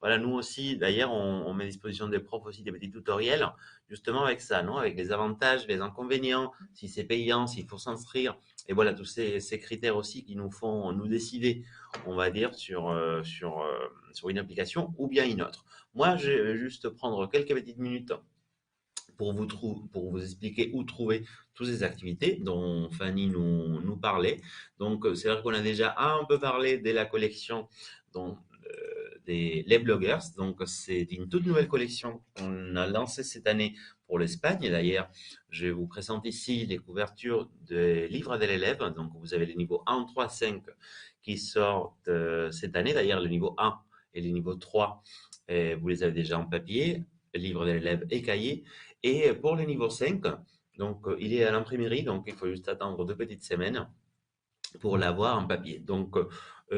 Voilà, nous aussi, d'ailleurs, on met à disposition des profs aussi des petits tutoriels, justement avec ça, non? Avec les avantages, les inconvénients, si c'est payant, s'il faut s'inscrire. Et voilà, tous ces critères aussi qui nous font nous décider, on va dire, sur une application ou bien une autre. Moi, je vais juste prendre quelques petites minutes pour vous expliquer où trouver toutes ces activités dont Fanny nous parlait. Donc, c'est vrai qu'on a déjà un peu parlé de la collection dont, les bloggers. Donc, c'est une toute nouvelle collection qu'on a lancée cette année pour l'Espagne. Et d'ailleurs, je vous présente ici les couvertures des livres de l'élève. Donc, vous avez les niveaux 1, 3, 5 qui sortent cette année. D'ailleurs, le niveau 1 et le niveau 3, vous les avez déjà en papier, livre de l'élève et cahier. Et pour le niveau 5, donc il est à l'imprimerie, donc il faut juste attendre 2 petites semaines pour l'avoir en papier. Donc,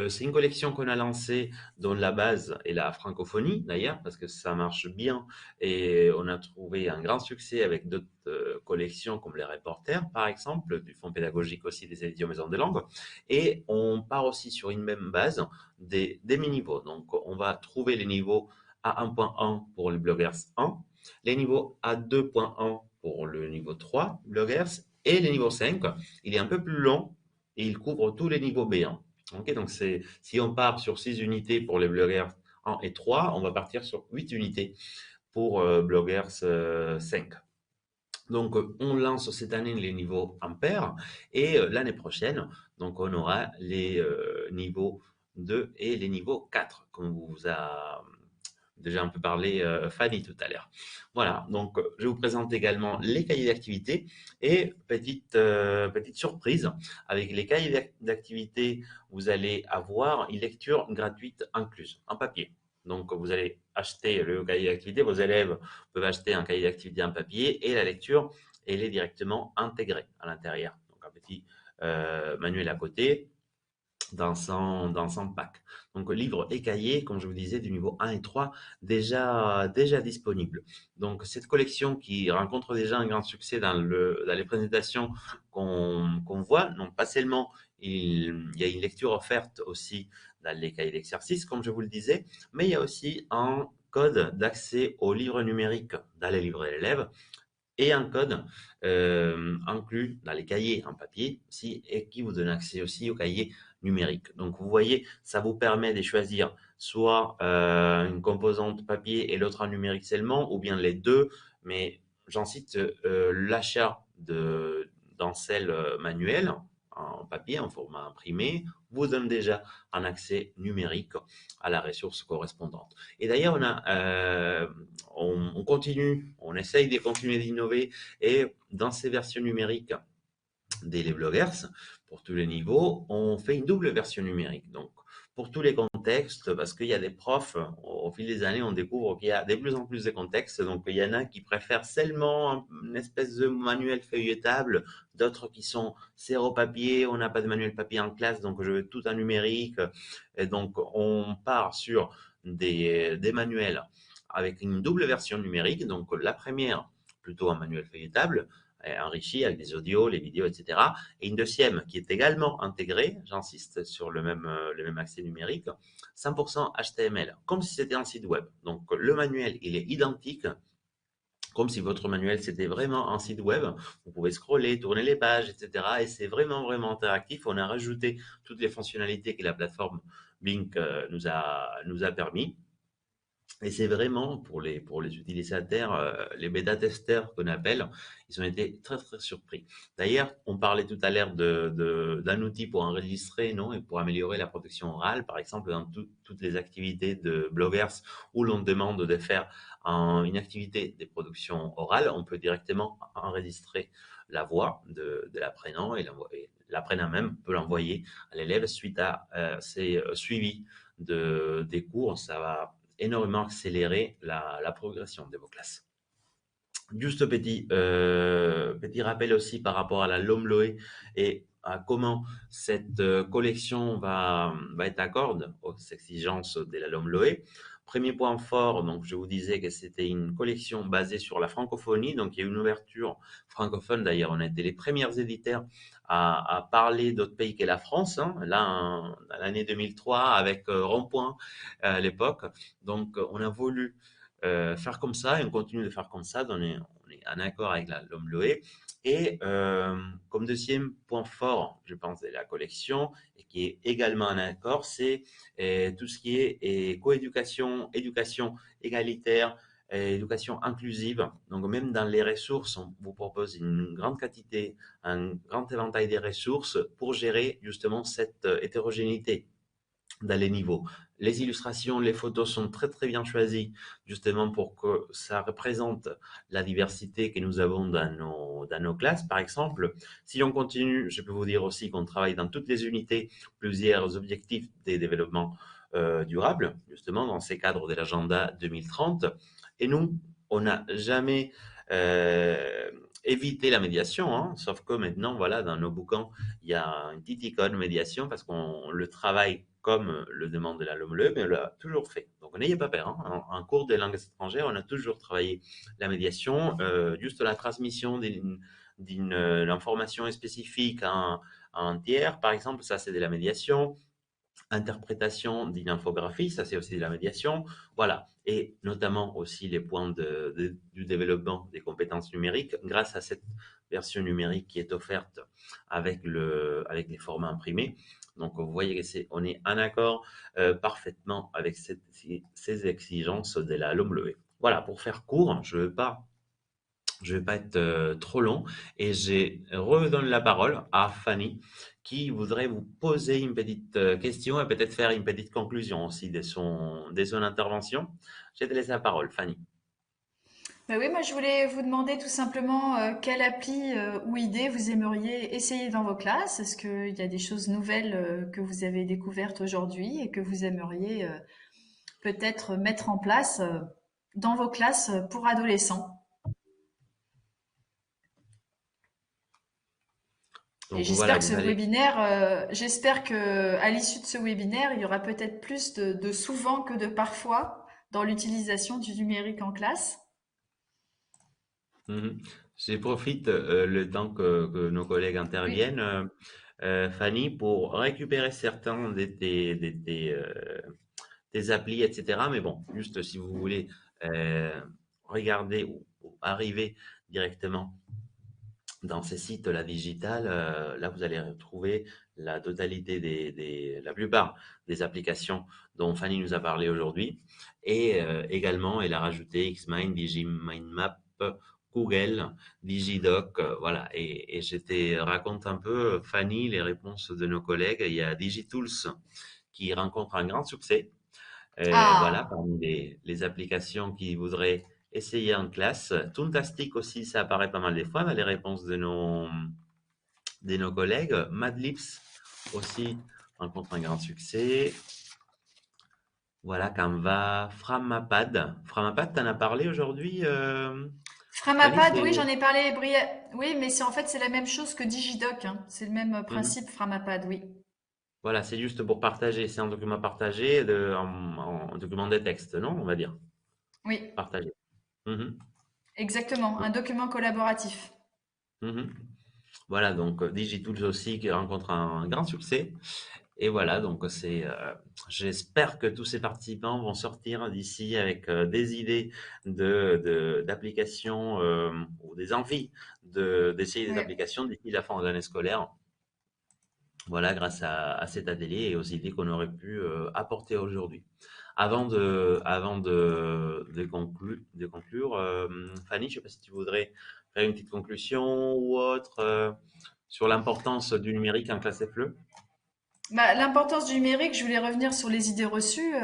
c'est une collection qu'on a lancée dont la base est la francophonie, d'ailleurs, parce que ça marche bien et on a trouvé un grand succès avec d'autres collections comme les reporters, par exemple, du fonds pédagogique aussi des éditions Maison de Langue. Et on part aussi sur une même base des mi-niveaux. Donc, on va trouver les niveaux A1.1 pour le bloggers 1, les niveaux A2.1 pour le niveau 3 bloggers et le niveau 5. Il est un peu plus long et il couvre tous les niveaux B1. Ok, donc si on part sur 6 unités pour les bloggers 1 et 3, on va partir sur 8 unités pour bloggers 5. Donc, on lance cette année les niveaux ampères et l'année prochaine, donc on aura les niveaux 2 et les niveaux 4, comme vous a déjà un peu parlé Fanny tout à l'heure. Voilà, donc je vous présente également les cahiers d'activité et petite surprise, avec les cahiers d'activité, vous allez avoir une lecture gratuite incluse en papier. Donc vous allez acheter le cahier d'activité, vos élèves peuvent acheter un cahier d'activité en papier et la lecture, elle est directement intégrée à l'intérieur. Donc un petit manuel à côté dans son pack. Donc livre et cahier, comme je vous disais, du niveau 1 et 3, déjà disponible. Donc cette collection qui rencontre déjà un grand succès dans les présentations qu'on voit, non pas seulement il y a une lecture offerte aussi dans les cahiers d'exercice, comme je vous le disais, mais il y a aussi un code d'accès aux livres numériques dans les livres de l'élève et un code inclus dans les cahiers en papier si, et qui vous donne accès aussi aux cahiers numériques. Donc vous voyez, ça vous permet de choisir soit une composante papier et l'autre en numérique seulement, ou bien les deux, mais j'en cite l'achat d'ancelles manuelles en papier, en format imprimé, vous donne déjà un accès numérique à la ressource correspondante. Et d'ailleurs, on continue, on essaye de continuer d'innover et dans ces versions numériques des bloggers, pour tous les niveaux, on fait une double version numérique. Donc, pour tous les contextes, parce qu'il y a des profs, au fil des années, on découvre qu'il y a de plus en plus de contextes. Donc, il y en a qui préfèrent seulement une espèce de manuel feuilletable, d'autres qui sont zéro papier, on n'a pas de manuel papier en classe, donc je veux tout en numérique. Et donc, on part sur des manuels avec une double version numérique. Donc, la première, plutôt un manuel feuilletable, enrichi avec des audios, les vidéos, etc. Et une deuxième qui est également intégrée, j'insiste sur le même accès numérique, 100% HTML, comme si c'était un site web. Donc le manuel, il est identique, comme si votre manuel c'était vraiment un site web. Vous pouvez scroller, tourner les pages, etc. Et c'est vraiment interactif. On a rajouté toutes les fonctionnalités que la plateforme Bing nous a permis. Et c'est vraiment pour les utilisateurs, les bêta-testeurs qu'on appelle, ils ont été très surpris. D'ailleurs, on parlait tout à l'heure d'un outil pour enregistrer, non, et pour améliorer la protection orale, par exemple, dans toutes les activités de bloggers où l'on demande de faire une activité de production orale, on peut directement enregistrer la voix de l'apprenant et l'apprenant même peut l'envoyer à l'élève suite à ses suivis des cours. Ça va énormément accélérer la progression de vos classes. Juste petit rappel aussi par rapport à la LOMLOE et à comment cette collection va être accorde aux exigences de la LOMLOE. Premier point fort, donc je vous disais que c'était une collection basée sur la francophonie, donc il y a une ouverture francophone. D'ailleurs, on a été les premiers éditeurs à parler d'autres pays que la France, hein, là, dans l'année 2003, avec Rond-Point à l'époque. Donc, on a voulu faire comme ça et on continue de faire comme ça. On est en accord avec l'homme Loé. Et comme deuxième point fort, je pense, de la collection, et qui est également en accord, c'est tout ce qui est coéducation, éducation égalitaire, éducation inclusive. Donc même dans les ressources, on vous propose une grande quantité, un grand éventail des ressources pour gérer justement cette hétérogénéité dans les niveaux. Les illustrations, les photos sont très très bien choisies justement pour que ça représente la diversité que nous avons dans nos classes. Par exemple, si on continue, je peux vous dire aussi qu'on travaille dans toutes les unités plusieurs objectifs des développements durables, justement dans ces cadres de l'agenda 2030. Et nous, on n'a jamais euh, évité la médiation, hein, sauf que maintenant, voilà, dans nos bouquins, il y a un petit icône médiation parce qu'on le travaille comme le demande la LOMLE, mais on l'a toujours fait. Donc n'ayez pas peur, hein. En cours des langues étrangères, on a toujours travaillé la médiation, juste la transmission d'une information spécifique à un tiers, par exemple, ça c'est de la médiation. Interprétation d'une infographie, ça c'est aussi de la médiation, voilà, et notamment aussi les points du développement des compétences numériques grâce à cette version numérique qui est offerte avec les formats imprimés. Donc vous voyez que on est en accord parfaitement avec ces exigences de la LOMLOE. Voilà, pour faire court, je vais pas être trop long et je redonne la parole à Fanny qui voudrait vous poser une petite question et peut-être faire une petite conclusion aussi de son intervention. Je te laisse la parole, Fanny. Bah oui, moi je voulais vous demander tout simplement quelle appli ou idée vous aimeriez essayer dans vos classes. Est-ce qu'il y a des choses nouvelles que vous avez découvertes aujourd'hui et que vous aimeriez peut-être mettre en place dans vos classes pour adolescents? Et Donc voilà, j'espère que vous allez. j'espère que à l'issue de ce webinaire, il y aura peut-être plus de souvent que de parfois dans l'utilisation du numérique en classe. Mhm. Je profite le temps que nos collègues Oui. interviennent, Fanny, pour récupérer certains tes applis, etc. Mais bon, juste si vous voulez euh, regarder ou arriver directement dans ces sites là digital, là vous allez retrouver la totalité la plupart des applications dont Fanny nous a parlé aujourd'hui. Et également, elle a rajouté Xmind, DigiMindMap, Google, DigiDoc, voilà. Et je te raconte un peu, Fanny, les réponses de nos collègues. Il y a DigiTools qui rencontre un grand succès. Voilà, Ah, parmi les applications qui voudraient essayer en classe. Toontastic aussi, ça apparaît pas mal des fois dans les réponses de nos collègues. Madlips aussi rencontre un grand succès. Voilà, Canva, Framapad. Framapad, t'en as parlé aujourd'hui, Fanny, Framapad, c'est... oui, j'en ai parlé Oui, mais c'est en fait c'est la même chose que Digidoc, hein. C'est le même Mhm. principe Framapad, oui. Voilà, c'est juste pour partager. C'est un document partagé en document de texte, non? On va dire. Oui, Partagé. Mhm. exactement, un document collaboratif. Mhm. Voilà, donc DigiTools aussi qui rencontre un grand succès. Et voilà, donc j'espère que tous ces participants vont sortir d'ici avec des idées d'applications ou des envies d'essayer des Oui. applications d'ici la fin de l'année scolaire. Voilà, grâce à cet atelier et aux idées qu'on aurait pu apporter aujourd'hui. De conclure, Fanny, je ne sais pas si tu voudrais faire une petite conclusion ou autre sur l'importance du numérique en classe FLE. Bah, l'importance du numérique, je voulais revenir sur les idées reçues.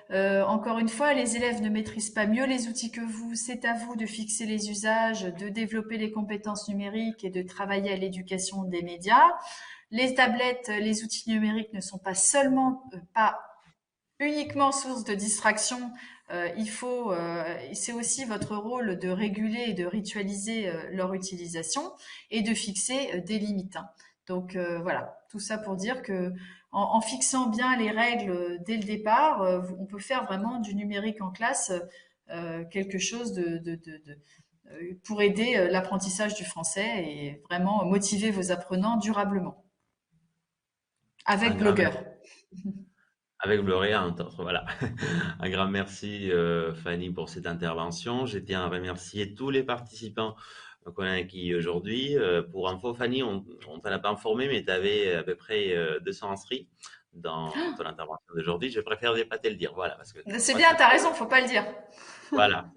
Encore une fois, les élèves ne maîtrisent pas mieux les outils que vous. C'est à vous de fixer les usages, de développer les compétences numériques et de travailler à l'éducation des médias. Les tablettes, les outils numériques ne sont pas seulement pas uniquement source de distraction, c'est aussi votre rôle de réguler et de ritualiser leur utilisation et de fixer des limites, hein. Donc voilà, tout ça pour dire que en fixant bien les règles dès le départ, on peut faire vraiment du numérique en classe quelque chose pour aider l'apprentissage du français et vraiment motiver vos apprenants durablement Un avec grand Blogger. merci. Avec Gloria, entre autres, voilà. Un grand merci, Fanny, pour cette intervention. Je tiens à remercier tous les participants qu'on a acquis aujourd'hui. Pour info, Fanny, on ne t'en a pas informé, mais tu avais à peu près 200 inscrits dans ton intervention d'aujourd'hui. Je préfère pas te le dire, voilà, parce que C'est parfois bien, ça t'as peut, raison, faut pas le dire. voilà,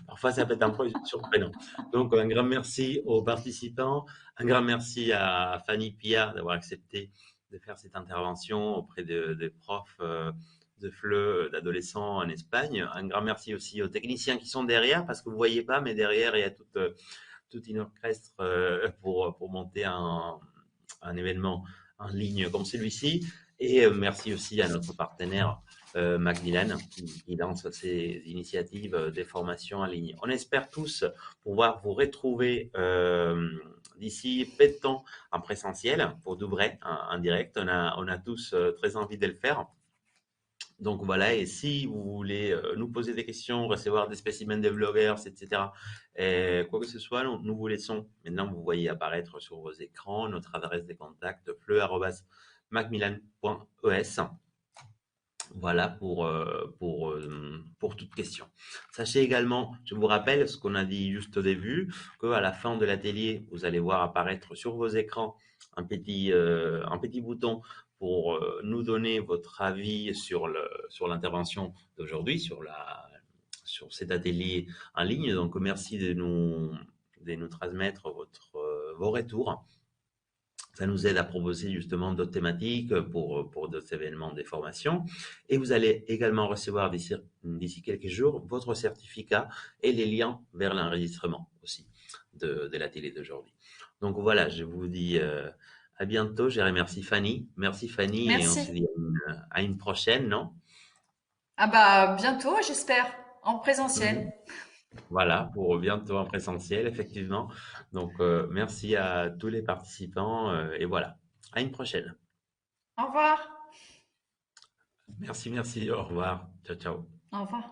parfois ça peut être un peu surprenant. Donc, un grand merci aux participants, un grand merci à Fanny Pia d'avoir accepté de faire cette intervention auprès des profs de FLE d'adolescents en Espagne. Un grand merci aussi aux techniciens qui sont derrière, parce que vous voyez pas, mais derrière, il y a toute une orchestre pour monter un événement en ligne comme celui-ci. Et merci aussi à notre partenaire Macmillan qui lance ces initiatives des formations en ligne. On espère tous pouvoir vous retrouver d'ici peu de temps en présentiel pour Doubray en direct. On a tous très envie de le faire. Donc voilà, et si vous voulez nous poser des questions, recevoir des spécimens de bloggers, etc., quoi que ce soit, nous vous laissons. Maintenant, vous voyez apparaître sur vos écrans notre adresse de contact fleu@macmillan.es. Voilà pour toute question. Sachez également, je vous rappelle ce qu'on a dit juste au début, qu'à la fin de l'atelier, vous allez voir apparaître sur vos écrans un petit bouton pour nous donner votre avis sur l'intervention d'aujourd'hui, sur cet atelier en ligne. Donc, merci de nous transmettre vos retours. Ça nous aide à proposer justement d'autres thématiques pour d'autres événements des formations. Et vous allez également recevoir d'ici quelques jours votre certificat et les liens vers l'enregistrement aussi de la télé d'aujourd'hui. Donc voilà, je vous dis à bientôt. Je remercie Fanny. Merci Fanny et on se Merci. dit à une prochaine, non? Ah bah bientôt, j'espère, en présentiel. Mhm. Voilà, pour bientôt en présentiel, effectivement. Donc merci à tous les participants et voilà, à une prochaine. Au revoir. Merci, merci. Au revoir. Ciao, ciao. Au revoir.